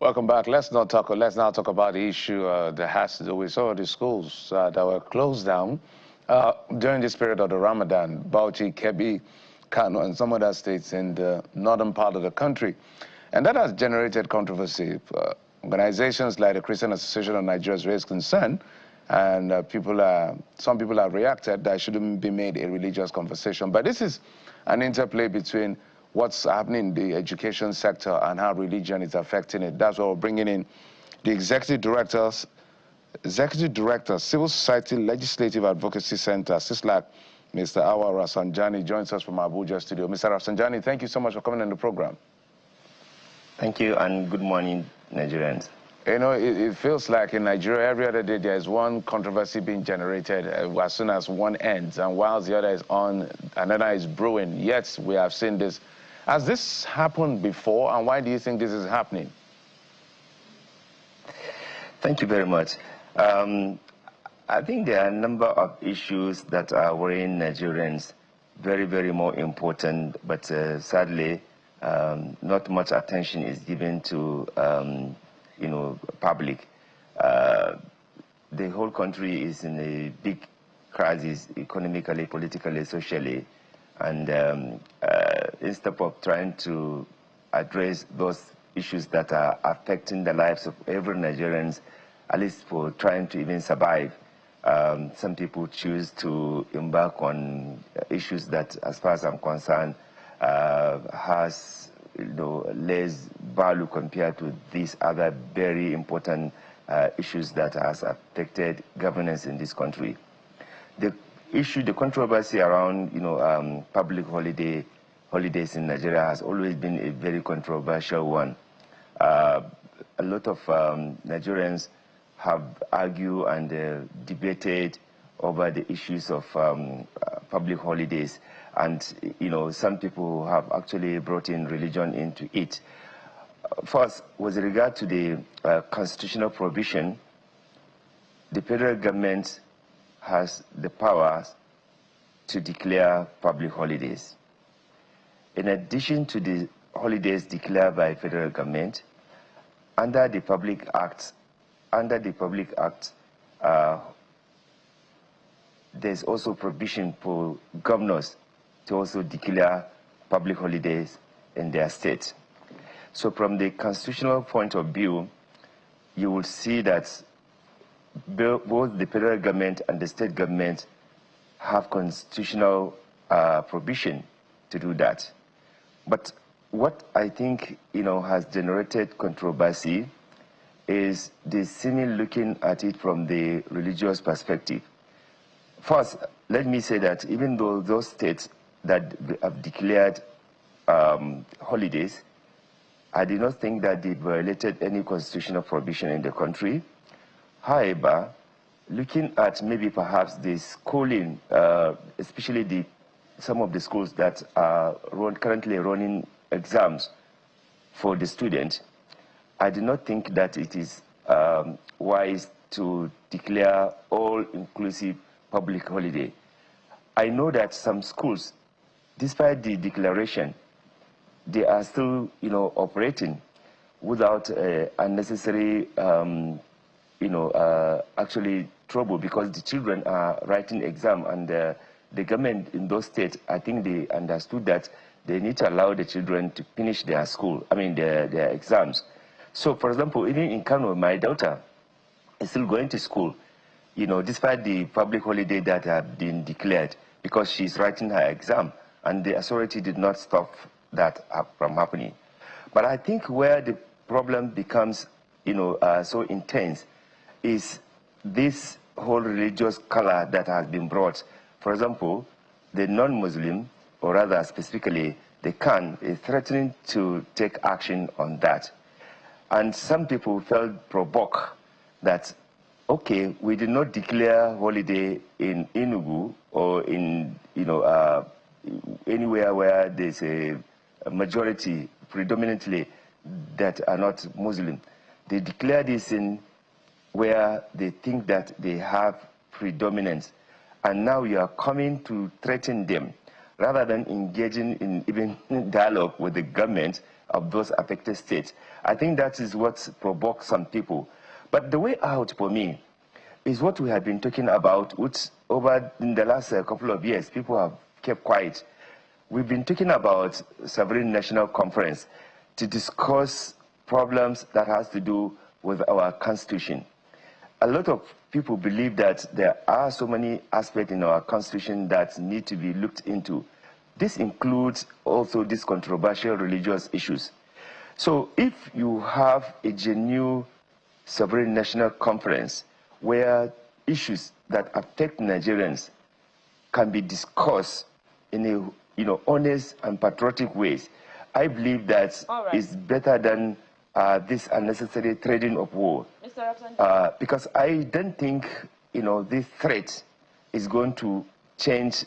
Welcome back. Let's now talk about the issue that has to do with some of the schools that were closed down during this period of the Ramadan, Bauchi, Kebbi, Kano, and some other states in the northern part of the country. And that has generated controversy. Organizations like the Christian Association of Nigeria's raised concern, and some people have reacted that it shouldn't be made a religious conversation. But this is an interplay between what's happening in the education sector and how religion is affecting it. That's why we're bringing in the Executive Director, Civil Society Legislative Advocacy Center, CISLAC, Mr. Awa Rafsanjani, joins us from Abuja studio. Mr. Rafsanjani, thank you so much for coming on the program. Thank you, and good morning, Nigerians. You know, it feels like in Nigeria, every other day there is one controversy being generated as soon as one ends, and whilst the other is on, another is brewing. Yet we have seen this. Has this happened before, and why do you think this is happening? Thank you very much. I think there are a number of issues that are worrying Nigerians, very, very more important, but sadly, not much attention is given to, public. The whole country is in a big crisis, economically, politically, socially, and instead of trying to address those issues that are affecting the lives of every Nigerian, at least for trying to even survive, some people choose to embark on issues that, as far as I'm concerned, has less value compared to these other very important issues that has affected governance in this country. The controversy around public holidays in Nigeria has always been a very controversial one. A lot of Nigerians have argued and debated over the issues of public holidays, and some people have actually brought in religion into it. First, with regard to the constitutional provision, the federal government has the powers to declare public holidays. In addition to the holidays declared by federal government, under the Public Act, there's also provision for governors to also declare public holidays in their state. So from the constitutional point of view, you will see that both the federal government and the state government have constitutional provision to do that. But what I think has generated controversy is the seeming looking at it from the religious perspective. First, let me say that even though those states that have declared holidays, I do not think that they violated any constitutional provision in the country. However, looking at maybe perhaps the schooling, especially some of the schools that are currently running exams for the students, I do not think that it is wise to declare all-inclusive public holiday. I know that some schools, despite the declaration, they are still, operating without unnecessary, actually trouble, because the children are writing exam, and the government in those states, I think they understood that they need to allow the children to finish their school, their exams. So, for example, even in Kano, my daughter is still going to school, despite the public holiday that have been declared, because she's writing her exam, and the authority did not stop that from happening. But I think where the problem becomes, so intense is this whole religious color that has been brought. For example, the non-Muslim, or rather specifically the Khan, is threatening to take action on that. And some people felt provoked that, okay, we did not declare holiday in Enugu or in, anywhere where there's a majority, predominantly, that are not Muslim. They declare this in where they think that they have predominance. And now you are coming to threaten them, rather than engaging in even dialogue with the government of those affected states. I think that is what provokes some people. But the way out for me is what we have been talking about, which over in the last couple of years, people have kept quiet. We've been talking about sovereign national conference to discuss problems that has to do with our constitution. A lot of people believe that there are so many aspects in our constitution that need to be looked into. This includes also these controversial religious issues. So if you have a genuine sovereign national conference where issues that affect Nigerians can be discussed in a honest and patriotic ways, I believe that is better than this unnecessary trading of war. Because I don't think this threat is going to change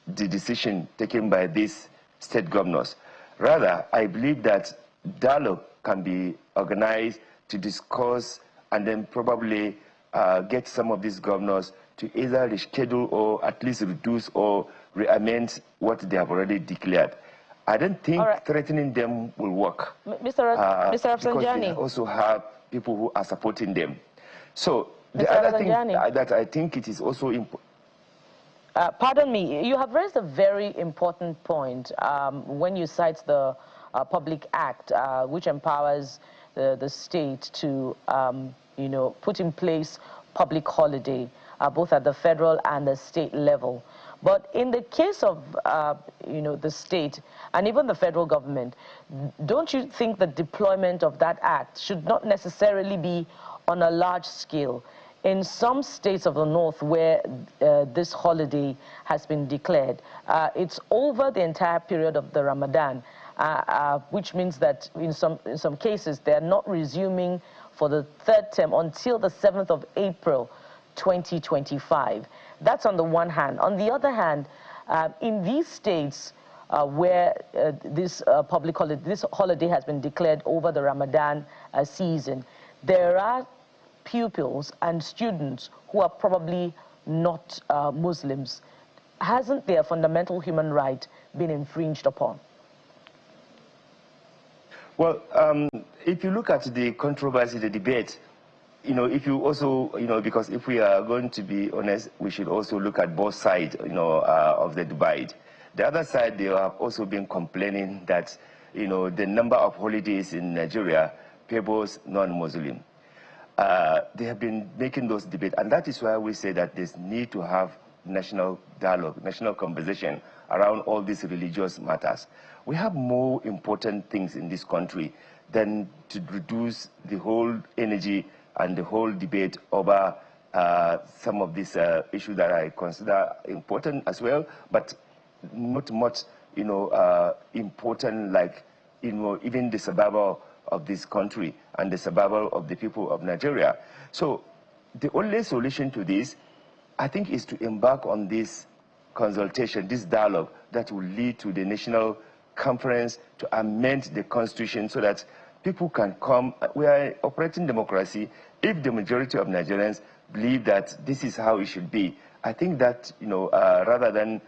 the decision taken by these state governors. Rather, I believe that dialogue can be organized to discuss and then probably get some of these governors to either reschedule or at least reduce or re-amend what they have already declared. I don't think threatening them will work. Mr. Because they also have people who are supporting them. So the other thing that I think it is also important. Pardon me, you have raised a very important point when you cite the Public Act, which empowers the state to, put in place public holiday, both at the federal and the state level. But in the case of, the state and even the federal government, don't you think the deployment of that act should not necessarily be on a large scale? In some states of the north where this holiday has been declared, it's over the entire period of the Ramadan, which means that in some cases they're not resuming for the third term until the 7th of April 2025. That's on the one hand. On the other hand, in these states where this public holiday, this holiday has been declared over the Ramadan season, there are pupils and students who are probably not Muslims. Hasn't their fundamental human right been infringed upon? Well, if you look at the controversy, the debate, if you also, because if we are going to be honest, we should also look at both sides, of the divide. The other side, they have also been complaining that, the number of holidays in Nigeria favors non-Muslim. They have been making those debates, and that is why we say that there's need to have national dialogue, national conversation around all these religious matters. We have more important things in this country than to reduce the whole energy and the whole debate over some of these issues that I consider important as well, but not much, important like, even the survival of this country and the survival of the people of Nigeria. So the only solution to this, I think, is to embark on this consultation, this dialogue that will lead to the national conference to amend the constitution so that people can come. We are operating democracy. If the majority of Nigerians believe that this is how it should be, I think that, rather than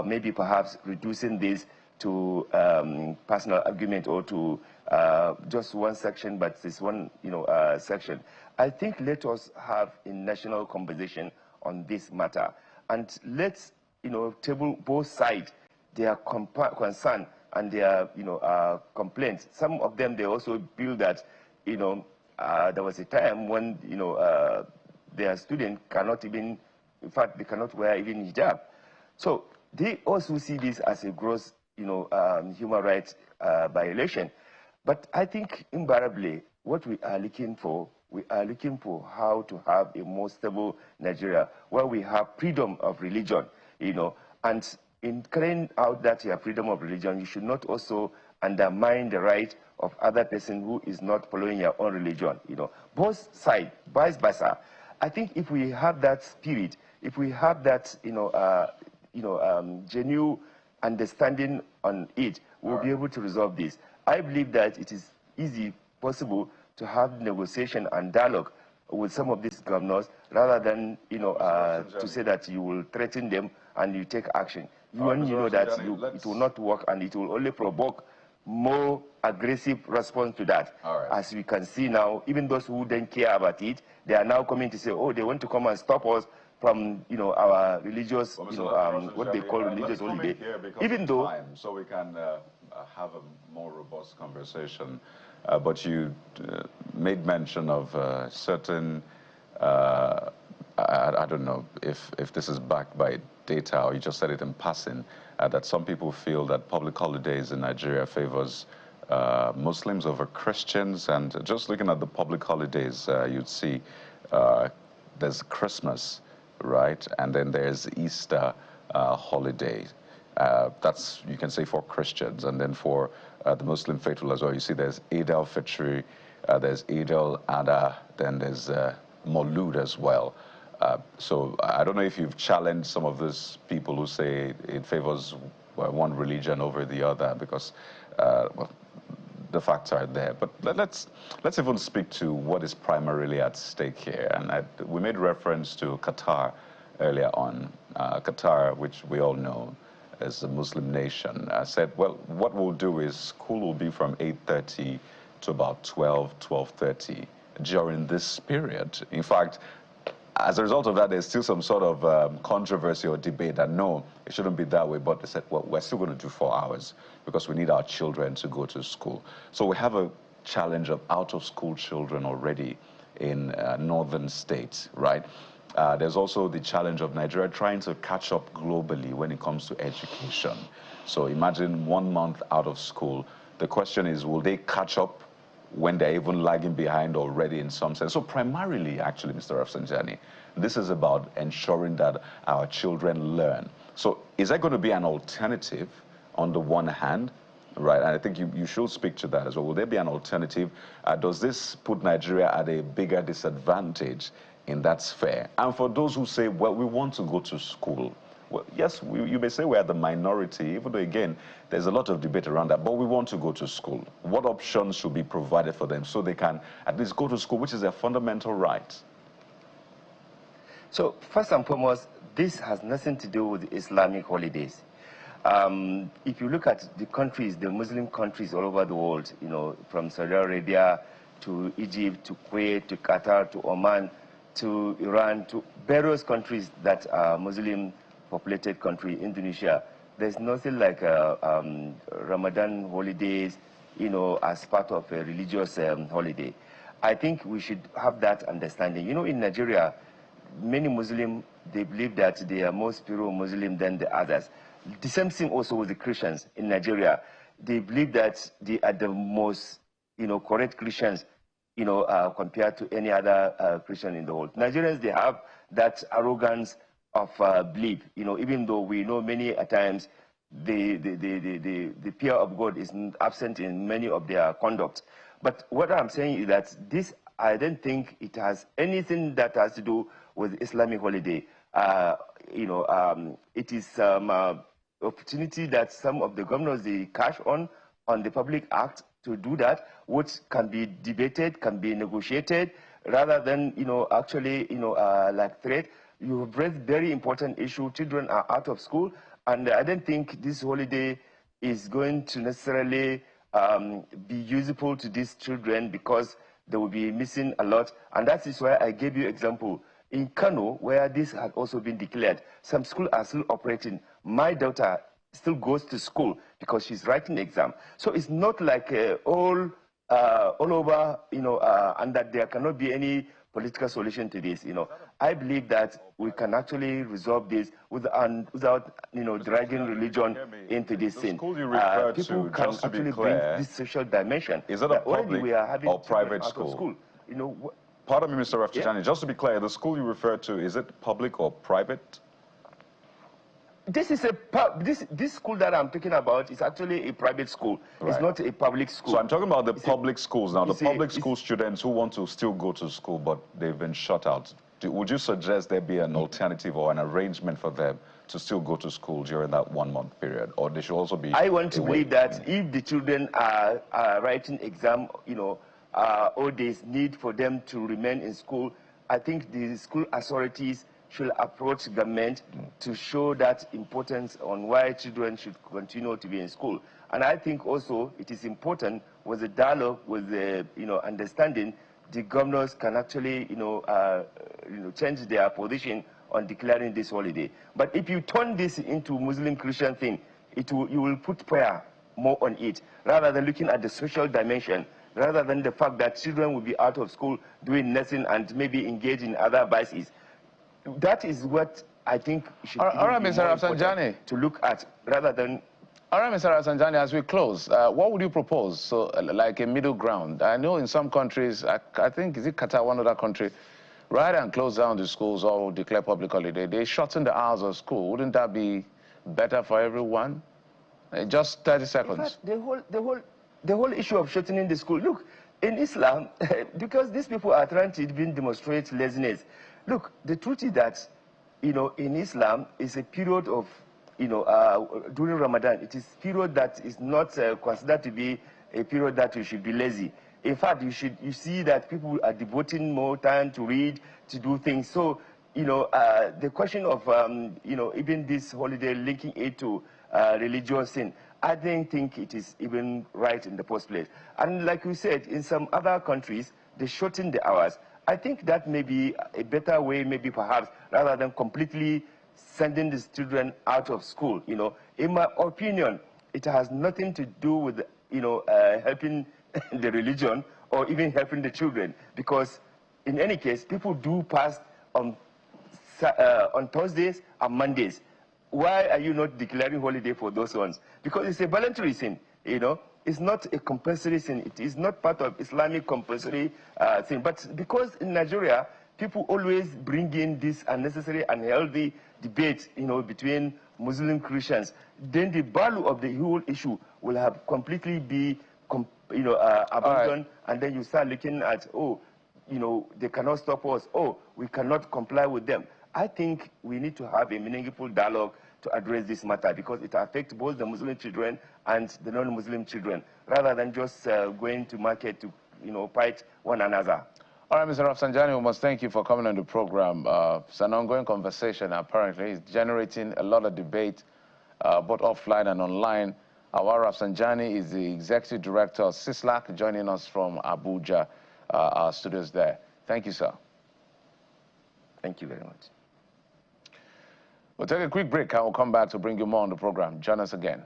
maybe perhaps reducing this to personal argument or to just one section, but this one, section, I think let us have a national conversation on this matter, and let's, table both sides, their concern and their, complaints. Some of them, they also feel that, there was a time when, their students cannot even, in fact, they cannot wear even hijab. So they also see this as a gross, human rights violation. But I think invariably what we are looking for how to have a more stable Nigeria where we have freedom of religion, and in carrying out that freedom of religion, you should not also undermine the right of other person who is not following your own religion, both sides, vice versa. I think if we have that spirit, if we have that, genuine understanding on it, we'll be able to resolve this. I believe that it is possible to have negotiation and dialogue with some of these governors rather than, to say that you will threaten them and you take action. When you know that it will not work and it will only provoke more aggressive response to that. As we can see now, even those who didn't care about it, they are now coming to say, oh, they want to come and stop us from, our religious, what they call religious holiday. Even though, so we can have a more robust conversation. But you made mention of certain, I don't know if this is backed by data or you just said it in passing, that some people feel that public holidays in Nigeria favors Muslims over Christians. And just looking at the public holidays, you'd see there's Christmas, right? And then there's Easter holiday. That's, you can say, for Christians. And then for the Muslim faithful as well, you see there's Eid al-Fitr, there's Eid al-Adha, then there's Maulud as well. So I don't know if you've challenged some of those people who say it favors one religion over the other, because well, the facts are there. But let's even speak to what is primarily at stake here. And we made reference to Qatar earlier on. Qatar, which we all know is a Muslim nation, said, well, what we'll do is school will be from 8:30 to about 12:30 during this period. In fact, as a result of that, there's still some sort of controversy or debate that no, it shouldn't be that way. But they said, well, we're still going to do 4 hours because we need our children to go to school. So we have a challenge of out-of-school children already in northern states, right? There's also the challenge of Nigeria trying to catch up globally when it comes to education. So imagine 1 month out of school. The question is, will they catch up when they're even lagging behind already in some sense? So primarily, actually, Mr. Rafsanjani, this is about ensuring that our children learn. So is that going to be an alternative on the one hand, right? And I think you should speak to that as well. Will there be an alternative? Does this put Nigeria at a bigger disadvantage in that sphere? And for those who say, well, we want to go to school, well, yes, you may say we're the minority, even though, again, there's a lot of debate around that, but we want to go to school. What options should be provided for them so they can at least go to school, which is their fundamental right? So, first and foremost, this has nothing to do with Islamic holidays. If you look at the countries, the Muslim countries all over the world, from Saudi Arabia to Egypt, to Kuwait, to Qatar, to Oman, to Iran, to various countries that are Muslim populated country, Indonesia, there's nothing like Ramadan holidays, as part of a religious holiday. I think we should have that understanding. In Nigeria, many Muslims, they believe that they are more spiritual Muslim than the others. The same thing also with the Christians in Nigeria. They believe that they are the most, correct Christians, compared to any other Christian in the world. Nigerians, they have that arrogance of belief, even though we know many a times the fear of God is absent in many of their conduct. But what I'm saying is that this, I don't think it has anything that has to do with Islamic holiday. It is opportunity that some of the governors, they cash on the Public Act to do that, which can be debated, can be negotiated, rather than, actually, like threat. You have raised very important issue. Children are out of school, and I don't think this holiday is going to necessarily be useful to these children, because they will be missing a lot. And that is why I gave you example. In Kano, where this had also been declared, some schools are still operating. My daughter still goes to school because she's writing exam. So it's not like all over, and that there cannot be any political solution to this. I believe that we can actually resolve this without dragging religion into this thing. People can actually bring this social dimension. Is it a public or private school? Pardon me, Mr. Rafsanjani, just to be clear, the school you refer to, is it public or private? This is this school that I'm talking about is actually a private school. Right. It's not a public school. So I'm talking about the public schools now. The public school students who want to still go to school, but they've been shut out. Would you suggest there be an alternative or an arrangement for them to still go to school during that 1 month period, or they should also be? I want to believe that if the children are writing exam, or there's need for them to remain in school, I think the school authorities should approach government to show that importance on why children should continue to be in school. And I think also it is important with the dialogue, with the understanding, the governors can actually change their position on declaring this holiday. But if you turn this into Muslim-Christian thing, you will put prayer more on it, rather than looking at the social dimension, rather than the fact that children will be out of school doing nothing and maybe engage in other vices. That is what I think should be more important to look at, rather than... All right, Mr. Rafsanjani, as we close, what would you propose? So, like a middle ground. I know in some countries, I think, is it Qatar, one other country, rather than close down the schools or declare public holiday, they shorten the hours of school. Wouldn't that be better for everyone? Just 30 seconds. In fact, the whole issue of shortening the school, look, in Islam, because these people are trying to even demonstrate laziness. Look, the truth is that, in Islam, it's a period of, during Ramadan, it is a period that is not considered to be a period that you should be lazy. In fact, you see that people are devoting more time to read, to do things. So, the question of, even this holiday, linking it to religious sin, I don't think it is even right in the first place. And like we said, in some other countries, they shorten the hours. I think that may be a better way, maybe perhaps, rather than completely sending these children out of school. In my opinion, it has nothing to do with, helping the religion or even helping the children, because in any case, people do fast on Thursdays and Mondays. Why are you not declaring holiday for those ones? Because it's a voluntary sin, It's not a compulsory sin. It is not part of Islamic compulsory sin. But because in Nigeria, people always bring in this unnecessary, unhealthy debate, between Muslim Christians, then the value of the whole issue will have completely be, abandoned, and then you start looking at, they cannot stop us. We cannot comply with them. I think we need to have a meaningful dialogue to address this matter, because it affects both the Muslim children and the non-Muslim children, rather than just going to market to, fight one another. All right, Mr. Rafsanjani, we must thank you for coming on the program. It's an ongoing conversation, apparently. It's generating a lot of debate, both offline and online. Awar Rafsanjani is the Executive Director of CISLAC, joining us from Abuja, our studios there. Thank you, sir. Thank you very much. We'll take a quick break and we'll come back to bring you more on the program. Join us again.